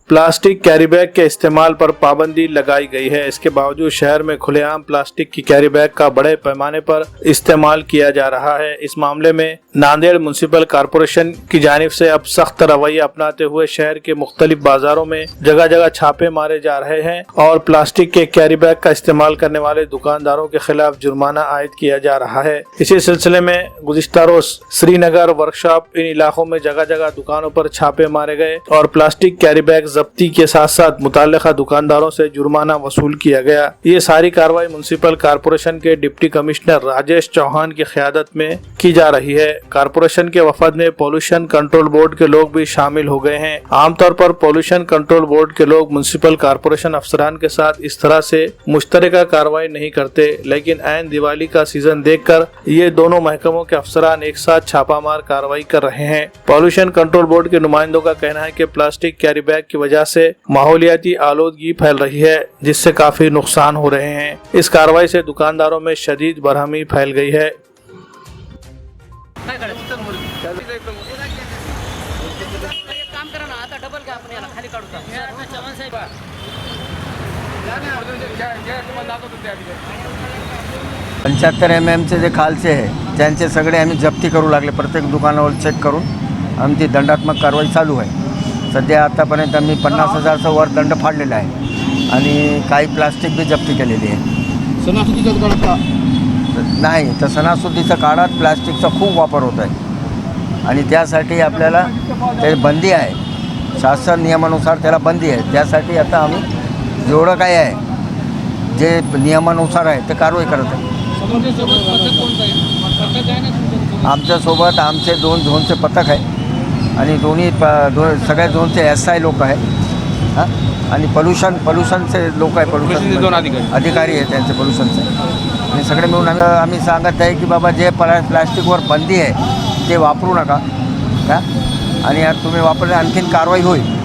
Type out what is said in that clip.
Plastic कैरी bag के इस्तेमाल पर पाबंदी लगाई गई है। इसके बावजूद शहर में खुलेआम प्लास्टिक की कैरी बैग का बड़े पैमाने पर इस्तेमाल किया जा रहा है। इस मामले में नांदेड़ म्युनिसिपल कॉर्पोरेशन की जानिब से अब सख्त रवैया अपनाते हुए शहर के मुख्तलिफ बाजारों में जगह जगह छापे मारे जा रहे हैं और प्लास्टिक के कैरी बैग का इस्तेमाल करने वाले दुकानदारों के खिलाफ जुर्माना आयद किया जा रहा है। इसी सिलसिले में गुज़िश्ता रोज श्रीनगर, वर्कशॉप, इन इलाकों में जगह जगह दुकानों पर छापे मारे गए और प्लास्टिक कैरी बैग जब्ती के साथ साथ मुताल्लिका दुकानदारों से जुर्माना वसूल किया गया। ये सारी कार्रवाई म्युनिसिपल कॉर्पोरेशन के डिप्टी कमिश्नर राजेश चौहान की क़यादत में की जा रही है। कॉर्पोरेशन के वफद में पॉल्यूशन कंट्रोल बोर्ड के लोग भी शामिल हो गए हैं। आमतौर पर पॉल्यूशन कंट्रोल बोर्ड के लोग म्युनिसिपल कॉर्पोरेशन अफसरान के साथ इस तरह से मुश्तरका कार्रवाई नहीं करते, लेकिन ऐन दिवाली का सीजन देखकर ये दोनों महकमों के अफसरान एक साथ छापामार कार्रवाई कर रहे हैं। पॉल्यूशन कंट्रोल बोर्ड के नुमाइंदों का कहना है कि प्लास्टिक कैरी बैग की वजह से माहौलियाती आलूदगी फैल रही है, जिससे काफी नुकसान हो रहे हैं। इस कार्रवाई से दुकानदारों में शदीद बरहमी फैल गई है। पंच्याहत्तर MM जे खालचे आहे त्यांचे सगळे आम्ही जप्ती करू लागले। प्रत्येक दुकानावर चेक करून आमची दंडात्मक कारवाई चालू आहे। सध्या आतापर्यंत आम्ही 50,000चा वर दंड फाडलेला आहे आणि काही प्लास्टिक बी जप्ती केलेली आहे। सणासुदीच्या काळात नाही तर सणासुदीच्या काळात प्लास्टिकचा खूप वापर होत आहे आणि त्यासाठी आपल्याला ते बंदी आहे। शासन नियमानुसार त्याला बंदी आहे। त्यासाठी आता आम्ही जेवढं काय आहे जे नियमानुसार आहे ते कारवाई करत आहे। आमच्यासोबत आमचे 2 झोनचे पथक आहे आणि सगळ्या झोनचे SI लोक आहेत हां आणि पॉल्यूशनचे लोक आहे, पॉल्यूशन अधिकारी आहेत त्यांचे पॉल्यूशनचे आणि सगळे मिळून आम्ही सांगत आहे की बाबा जे प्लास्टिकवर बंदी आहे ते वापरू नका का आणि तुम्ही वापरले आणखीन कारवाई होईल।